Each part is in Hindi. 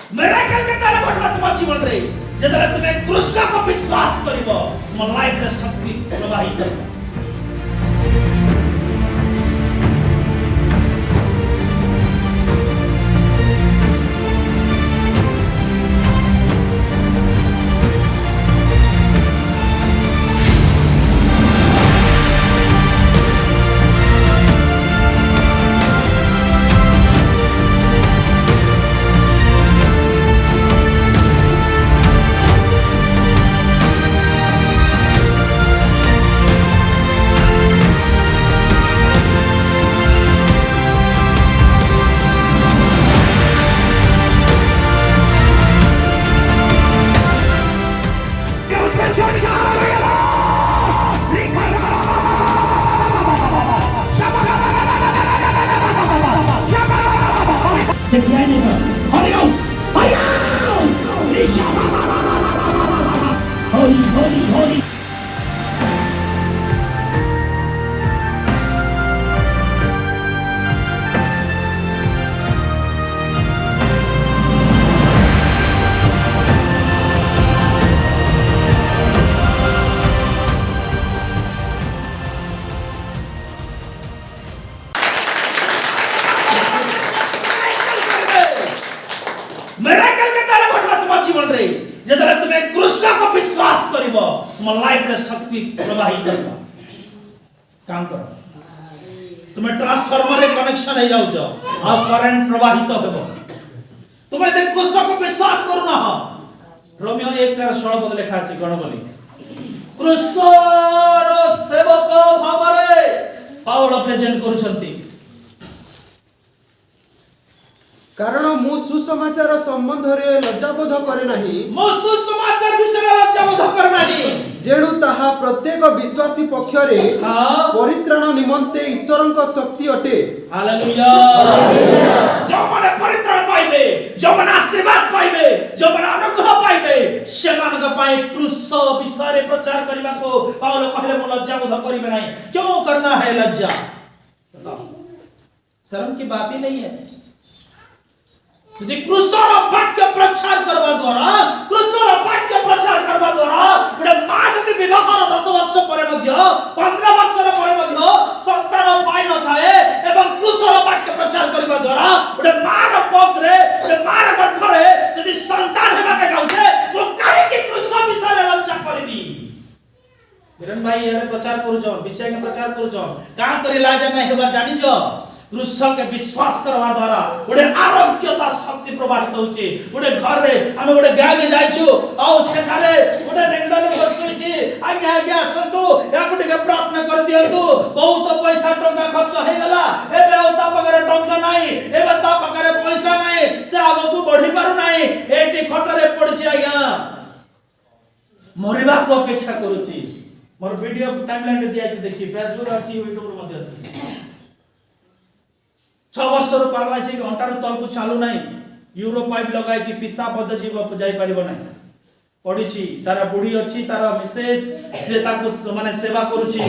मिरेकल के तारा घटना तुम जीवन रे जदले तुमे क्रूस को विश्वास करिवो तुम लाइफ रे शक्ति प्रवाहित हो। Holy Ghost! Holy Ghost! Holy! जीवन रे जदले तुमे क्रूस को विश्वास करिवो तुम लाइफ रे शक्ति प्रवाहित हो। काम करो तुमे ट्रांसफार्मर रे कनेक्शन हे जाउछो आ करंट प्रवाहित हेबो। तुमे दे क्रूस को विश्वास करू ना हो। रोमियो 1:16 पद लिखा अछि गण बोली क्रूस रो सेवक भाबरे पाउल प्रेजेंट करूछंती कारण मु सुसमाचार संबंध रे लज्जाबोध करे नाही। मु सुसमाचार विषय लज्जाबोध करे नाही जेणु ताहा प्रत्येक विश्वासी पक्ष रे परित्राण निमंते ईश्वरक शक्ति अटे। हालेलुया। जो माने परित्राण पाइबे जो माने आशीर्वाद पाइबे जो माने अनुग्रह पाइबे से मानक पाए क्रूस विषय रे प्रचार करबा को पाउल कहले मु लज्जाबोध करिबे नाही। क्यों करना है लज्जा? शर्म की बात ही नहीं है। यदि क्रूसर वाक्य प्रचार करवा द्वारा क्रूसर वाक्य प्रचार करवा द्वारा बडे मां जति विवाह 10 वर्ष परे मध्य 15 वर्ष परे मध्य संतान पाइ न थाए एवं क्रूसर वाक्य प्रचार करवा द्वारा बडे मां र पक रे से मां र गर्भ रे यदि संतान हेबा के जाउछे मो काहे कि क्रूस विषय रे लज्जा करबी। बिरन भाई एने प्रचार करू जो विषय के प्रचार करू जो का करी लाज नै हेबा जानि जो क्रूस के विश्वास करवा द्वारा गोटे आरोग्यता शक्ति प्रवाहित होउची। गोटे घर रे हम गोटे गाय के जाइछु आ सेखाले गोटे नेंगडा लोक बसुची आज्ञा आज्ञा संतु या गोटे प्रार्थना कर दियंतु बहुत पैसा टंका खर्च हे गला एबे आ ता पकरे टंका नाही एबे ता पकरे पैसा नाही से आगो को बढ़ी पारु नाही एटी खटरे पड़छि आज्ञा मरिबा को अपेक्षा करूची। मोर वीडियो टाइमलाइन रे दिया देखि फेसबुक अछि यूट्यूब रे मध्ये अछि 6 वर्ष रो पारलाइछि घंटा रो तल को चालू नाही यूरो पाइप लगाइ छी पिसा पद जीव जाई परिबो नाही पडिछि तारा बुढी अछि तारा मिसेस जे ताको माने सेवा करूछि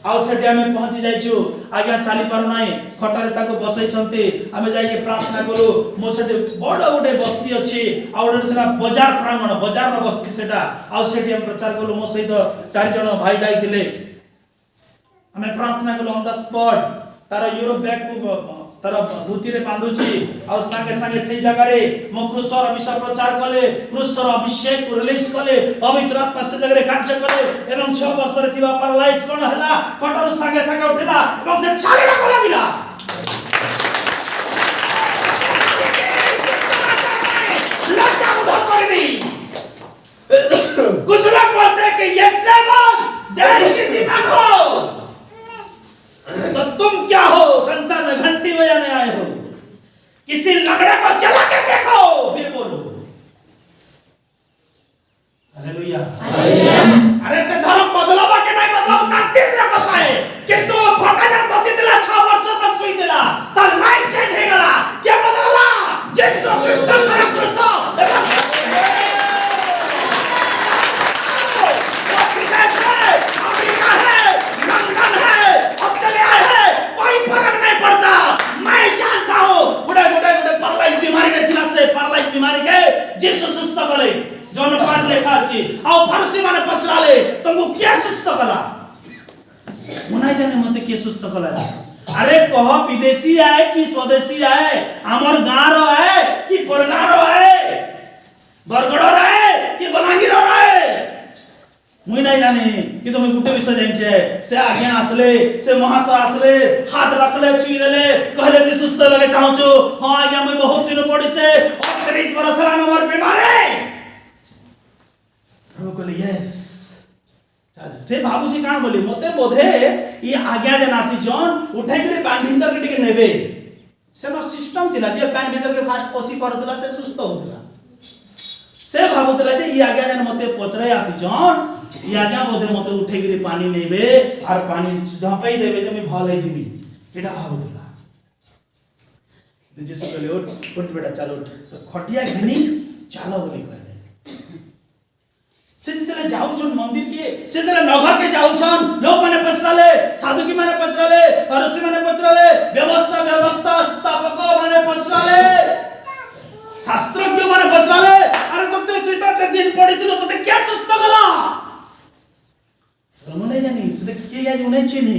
आउ सेठी हमें पहुंची जाइछु आज्ञा चाली पारु नाही खटारे ताको बसै छन्ते हमें जाई के प्रार्थना करू मो सेठी बड़ गोटे बस्ती अछि आउडर सेना बाजार प्रांगण बाजार रो बस्ती सेटा आउ सेठी हम प्रचार करू मो सहित 4 जण भाई जाईथिले हमें प्रार्थना करू on the spot Tara euro bag को तारा धोती रे बांधुची आ संगे संगे से जगह रे मो क्रूसर विषय प्रचार कले क्रूसर अभिषेक को रिलीज कले पवित्र आत्मा से जगह रे कार्य कले एवं 6 वर्ष रे थिबा पैरालाइज कोन हला कटर संगे संगे उठिला एवं से चालीला को लागिला। लज्जा उधर करनी कुछ लोग बोलते हैं कि ये सेवन देश की दिमाग हो तो तुम क्या हो? संसार में घंटी बजाने आए हो? किसी लंगड़े को चला के देखो फिर बोलो हालेलुया। अरे से धर्म बदलावा के नहीं बदलाव का दिल रखता है किंतु खोटा जन बसी दिला 6 वर्ष तक जीसु सुस्थ कले जन 5 लेखा अछि आ फरीसी माने पचराले तुमको क्या सुस्थ कला मुनाई जाने मते के सुस्थ कला अरे कह विदेशी आए कि स्वदेशी आए हमर गाँव रो आए कि परगाँ रो आए बरगड़ आए कि बलांगीर आए मुई नहीं जानी कि तुम गुटे विषय जानिछे से आज्ञा आसले से महाशय आसले हाथ रखले छुई देले कहले कि सुस्थ लगे चाहूछु हां आज्ञा मुई बहुत दिन पड़िछे 38 बरस रा हमर बीमार है प्रभु कहले यस से बाबूजी कान बोली मते बोधे ई आज्ञा जनासी जन उठै करे पान भीतर के टिके नेबे से न सिस्टम थिला जे पान भीतर के फास्ट पोसी करदला से सुस्थ होतला से भाबुतला जे ई आज्ञा जन मते पचरै आसी जन ई आज्ञा बोधे मते उठै करे पानी नेबे और पानी ढपै देबे जे मैं भले जीवी एटा भाबुतला जेसु कहले उठ बेटा चल उठ तो खटिया घिनी चलो बोली कहले से जितने जाउछन मंदिर के से तेरे नगर के जाउछन लोग माने पचराले साधु की माने पचराले फरीसी माने पचराले व्यवस्था स्थापक माने पचराले शास्त्रज्ञ माने पचराले अरे तू तो दिन पड़ी दिलो तो क्या सुस्त गला मने जानी से के आज उनै छिनी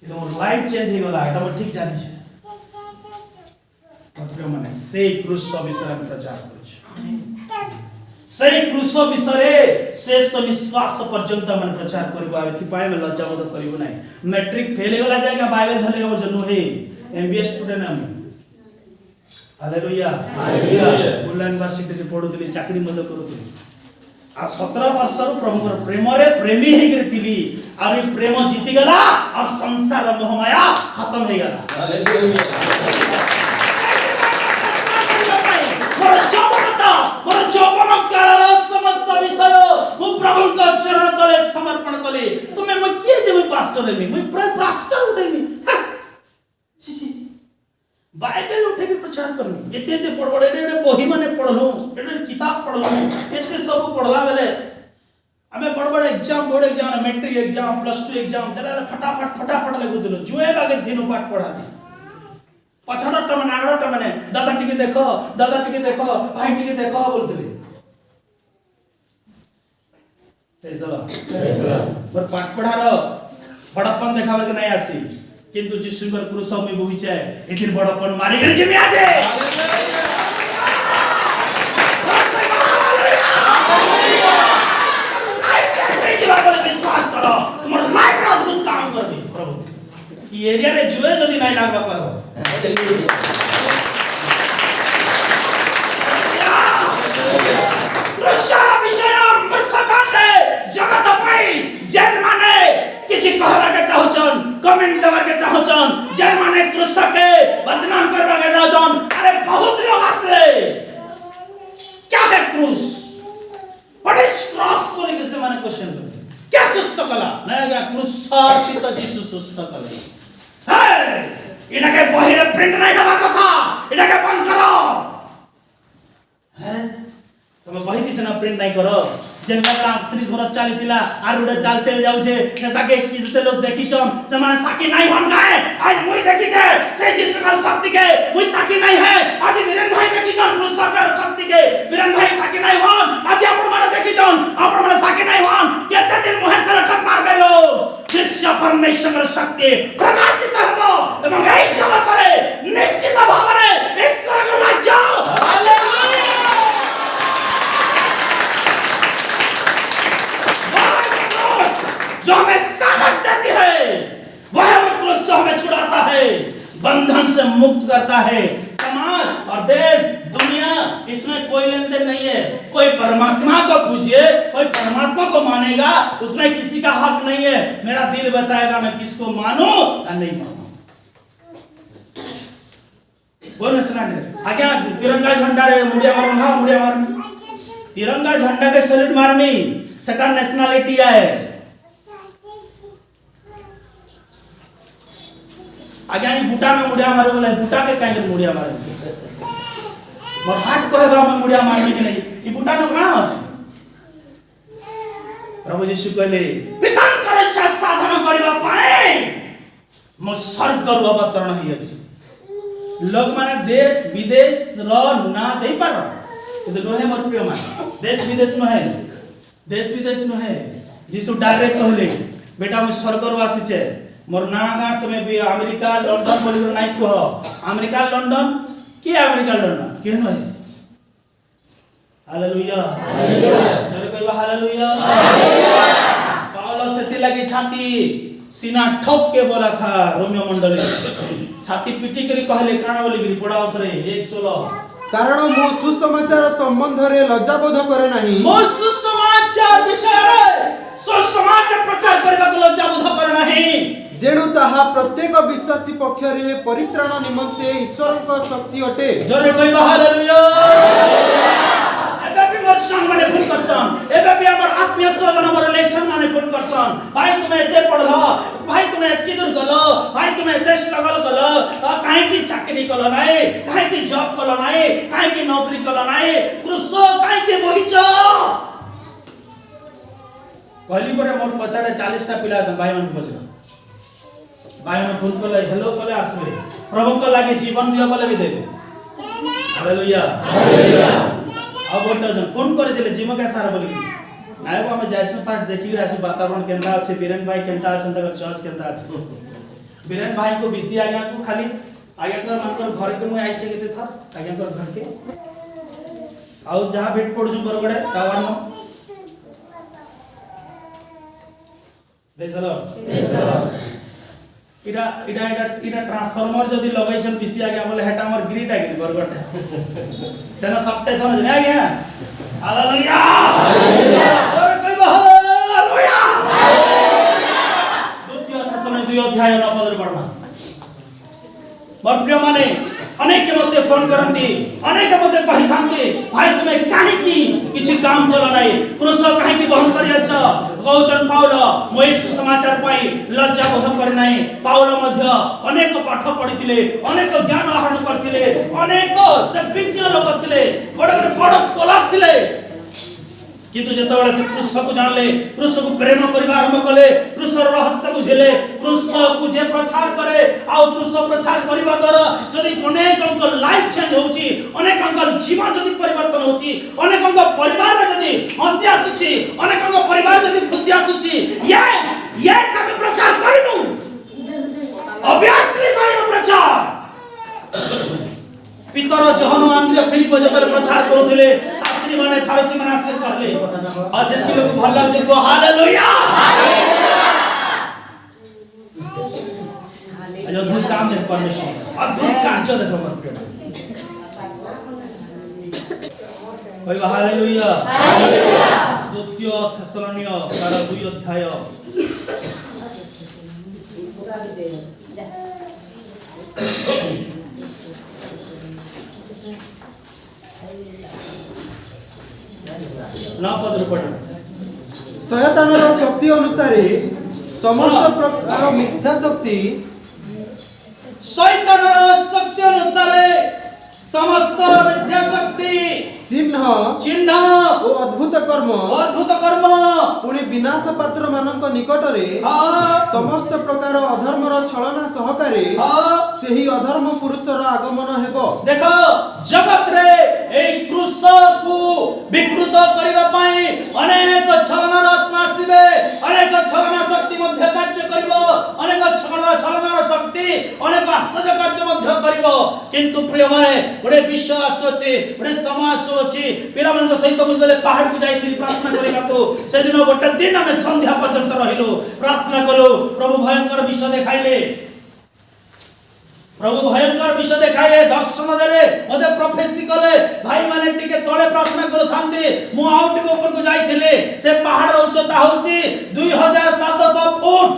एतो मोर लाइफ चेंज हे गला एटा मोर ठीक जानि छै मतलब माने से क्रूस विषय प्रचार करू सही क्रूस विषय शेष विश्वास पर्यंत मन प्रचार करबा एथिपाय में लज्जा बोध करिवो नै मैट्रिक फेल होला जायगा बाइबल धले हो जन्नो हे एमबीए स्टूडेंट हम हालेलुया हालेलुया बुला यूनिवर्सिटी रे पढुतली चाकरी मद करूतली आ 17 वर्ष रो प्रभु प्रेम रे प्रेमी हे गेथिली और ई प्रेम जीति गला और संसार मोहमाया खत्म हे गला हालेलुया मोर जौवन कालर समस्त विषय मु प्रभु का चरण तले समर्पण कले तुमे म के जे पास्टर हेमी मु पास्टर उठेमी छी बाइबल उठे के प्रचार करनी एते पढ़बड़े एडे बही माने पढ़लो एडे किताब पढ़लो एते सब पढ़ला बेले हमें बड़ exam board exam matric exam +2 exam देला फटाफट लेगु दिलो जुए बागे दिनो पाठ पढ़ा दी पछड़ट माने आगड़ट माने दादा टिके देखो भाई टिके देखो बोलतले पर पाठ पढ़ार बड़प्पन देखावर के नहीं आसी किंतु जिसु पर क्रूस में बुहिचे एथिर बड़प्पन मारी गरी जेमी आजे विश्वास करो तुम्हारा लाइफ अद्भुत काम कर दी प्रभु कि एरिया रे जुए जदी नहीं लागबा करो रशारा विषय मूर्ख काटे जगत पाई जेन माने किछि कहबा के चाहछन कमेंट देबा के चाहछन जेन माने क्रूस के बदनाम करबा के चाहछन अरे बहुत लोग हंसले क्या है क्रूस व्हाट इज क्रॉस बोली के से माने क्वेश्चन कर क्या सुस्त कला नया क्रूस पिता जीसु सुस्त कला हे इना के बहिरे प्रिंट नहीं हवा कथा इना के बंद करो हैं तुम बहिती से ना प्रिंट नहीं करो जनला 30 बरस चलीतिला आर उडे चलते जाउ छे नेता के किते लोग देखि छन से माने साकी नहीं बन गए आज मुई देखि छे से जीसु का शक्ति के मुई साकी नहीं है आज वीरेन भाई देखि छन क्रूस का शक्ति के वीरेन भाई साकी नहीं होन आज आपण माने देखि छन आपण माने साकी नहीं होन केते दिन मुहे से लटक मार गेलो शिष्य परमेश्वर शक्ति प्रकाशित हबो एवं एई जगत रे निश्चित भावरे ईश्वर का राज्य हालेलुया जो हमें सामर्थ देती है वह हमें क्रूस जो हमें छुड़ाता है बंधन से मुक्त करता है समाज और देश दुनिया इसमें कोई लेन देन नहीं है कोई परमात्मा को पूजिए कोई परमात्मा को मानेगा उसमें किसी का हक नहीं है मेरा दिल बताएगा मैं किसको मानूं या नहीं मानूं बोल सुना आगे तिरंगा झंडा रे मुड़िया मार तिरंगा झंडा के सैल्यूट मारनी सेटा नेशनलिटी है आगे बूटा में मुड़िया मारे बोले बूटा के काहे मुड़िया मारे मोर हाथ कहबा में मुड़िया मारने के नहीं ई बूटा न काना अछि प्रभु यीशु कहले पितांकर इच्छा साधन करबा पाए मो स्वर्ग रु अवतरण ही अछि लोग माने देश विदेश र ना दे पार କିନ୍ତୁ ନୁହେଁ ମୋର ପ୍ରିୟ ମାନ ଦେଶ ବିଦେଶ ନୁହେଁ देश विदेश नुहे जीसु डायरेक्ट कहले बेटा मु स्वर्गरु आसीचे मोर ना गा तुम्हें भी अमेरिका लंदन बोली नहीं कह अमेरिका लंदन के अमेरिका लंदन के नहे हालेलुया हालेलुया जरे कहबा हालेलुया हालेलुया पावलो सेति लगी छाती सीना ठोक के बोला था रोमियो मंडली छाती पिटी करी कहले काना बोली गिरी पड़ाओ थरे 116 कारण मु सुसमाचार संबंध रे लज्जा बोध करे नाही मु सुसमाचार विषय रे सुसमाचार प्रचार करबा को लज्जा बोध करे नाही जेणु ताहा प्रत्येक विश्वासी पक्ष रे परित्राण निमंते ईश्वर को शक्ति अटे जोरे कहबा हालेलुया एबे भी मोर संग माने फोन करसन एबे भी हमर आत्मीय स्वजन हमर रिलेशन माने फोन करसन भाई तुम्हें एते पढ़लो भाई तुम्हें एतकी दूर गलो भाई तुम्हें एते स्ट्रगल गलो काहे की चाकरी कलो नाही काहे की जॉब कलो नाही काहे की नौकरी कलो नाही क्रुसो काहे की मोहिचो कहली परे मोर पछाडे 40 टा पिला छन भाई मन पछाडे भाई मन फोन करले हेलो कले आसबे प्रभु को लागे जीवन दियो बोले भी देबे हालेलुया हालेलुया अब जन फोन कर दिले जिम के सारा बोली नाय हम जैसे पाठ देखि रासी वातावरण केंदा अछि बीरेन भाई केंदा अछि तकर चर्च केंदा अछि बीरेन भाई को बीसी आज्ञा को खाली आज्ञा कर मनकर घर के मु आइ छै केते था आज्ञा कर घर के आउ जहां भेट पड़ जु बरगड़े टावर न बेजलो इडा ट्रांसफार्मर जदी लगाई छन बीसी आज्ञा बोले हेटा हमर ग्रिड आगे बरगड़ सेना सबटे समझ नै आज्ञा हालेलुया हालेलुया और कोई हालेलुया द्वितीय अध्याय 2 अध्याय 9 पद पढ़ना मोर प्रिय माने अनेक मते फोन करंती अनेक मते कहि थांती भाई तुम्हें काहे की किछि काम कलो नाही क्रूस काहे की बहन करिया छ गौचन पाउलो मोइस समाचार पाई लज्जा बोध कर नाही पाउलो मध्य अनेक पाठ पढितिले अनेक ज्ञान आहरण करतिले अनेक से विज्ञ लोक थिले बड़ स्कॉलर थिले किंतु जेतबेले से क्रूस को जानले क्रूस को प्रेम करबा आरंभ कले क्रूस रहस्य बुझिले क्रूस को जे प्रचार करे आ क्रूस प्रचार करबा द्वारा जदी अनेक अंक लाइफ चेंज होउची अनेक अंक जीवन जदी परिवर्तन होउची अनेक अंक परिवार रे जदी हंसी आसुची अनेक अंक परिवार जदी खुशी आसुची यस यस हम प्रचार करिनु ऑब्वियसली करिनु प्रचार पितर जहन आंद्रिय फिलिप जतले प्रचार करूथिले शास्त्री माने फारसी माने आसे कहले आज जेति लोग भल लागै को हालेलुया हालेलुया आज अद्भुत काम है परमेश्वर अद्भुत कार्य देखो परमेश्वर कोई हालेलुया हालेलुया द्वितीय थेसलोनिय 2 अध्याय शयतानर शक्ति अनुसार समस्त प्रकार मिथ्या शक्ति शैतानर शक्ति अनुसार समस्त मिथ्या शक्ति चिन्ह ओ अद्भुत कर्म पुणी विनाश पात्र मानक निकट रे समस्त प्रकार अधर्मर छलना सहकारी सेही अधर्म पुरुषर आगमन हेबो देखो जगत रे ए क्रूस को विकृत करिबा पई अनेक छलनार आत्मा आसीबे अनेक छलना शक्ति मध्य कार्य करिवो अनेक छलनार शक्ति अनेक आश्चर्य कार्य मध्य करिवो किंतु प्रिय माने बडे विश्वास अछि बडे समाज अछि पिला मन सहित मुझले पहाड़ को जाईथिली प्रार्थना करिबा तो से दिन गोटे दिन हम संध्या पर्यंत रहिलो प्रार्थना कलो प्रभु भयंकर विषय देखाइले प्रभु भयंकर विषय देखाइले दर्शन देले मते प्रोफेसी कले भाई माने टिके तळे प्रार्थना करो थांते मु आउट के ऊपर को जाईथिले से पहाड़ उच्चता होची 2700 फुट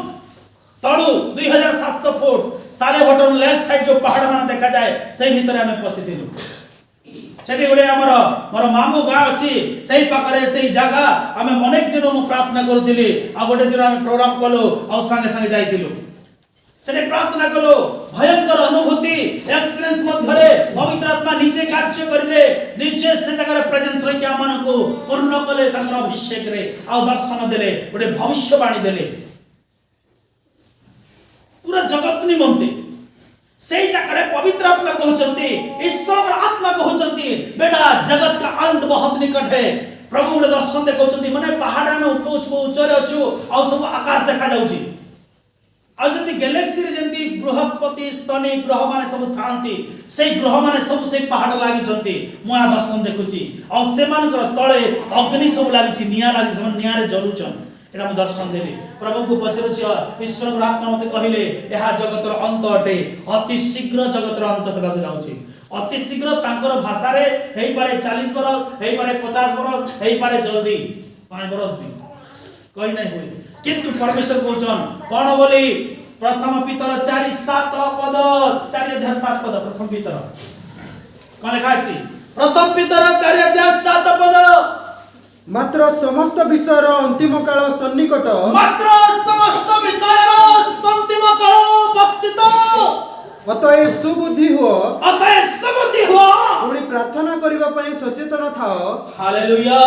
तळु 2700 फुट सारे बटन लेफ्ट साइड जो पहाड़ माने देखा जाए से भीतर हमें पसिथिलु सेठी गुडे मोर मामू गाँ अच्छी सही पाखरे सही जगह आम अनेक दिन मु प्रार्थना करूली आ गोटे दिन आम प्रोग्राम कलु आ संगे संगे जाइलु सेठी प्रार्थना कलु भयंकर अनुभूति एक्सपीरियंस मध्यरे पवित्र आत्मा नीचे कार्य करले नीचे से तकर प्रेजेंस रे क्या मन को पूर्ण कले तकर अभिषेक रे आ दर्शन देले गोटे भविष्यवाणी देले पूरा जगत निमंते सेई जाकर पवित्र आत्मा कहउचंती ईश्वर आत्मा कहउचंती बेटा जगत का अंत बहुत निकट है। प्रभु गोटे दर्शन देखउचंती माने पहाड़ में ऊंचरे अछु आ सब आकाश देखा जाउची आ जंती गैलेक्सी रे जंती बृहस्पति शनि ग्रह माने सब थांती से ग्रह माने सब से पहाड़ लागि जंती मोया दर्शन देखुची आ से मानकर तळे अग्नि सब लागिची निया लागि सब निया रे जलुचन एरा मु दर्शन देली। प्रभु को पछरुची ईश्वर आत्मा मते कहिले एहा जगतर अंत अटे अति शीघ्र जगतर अंत हेबाक जाउची अति शीघ्र तांकर भाषा रे हेई पारे 40 बरस हेई पारे 50 बरस हेई पारे जल्दी 5 बरस भी कहि नै होई किंतु परमेश्वर कहउचन कोन बोली प्रथम पितर 4:7 पद 4:7 पद प्रथम पितर कोन लिखा अछि प्रथम पितर 4:7 पद मात्र समस्त विषयर अंतिम काल सन्निकट मात्र समस्त विषयर अंतिम काल उपस्थित अतएव सुबुद्धि हो पुणी प्रार्थना करिबा पई सचेतन थाओ। हालेलुया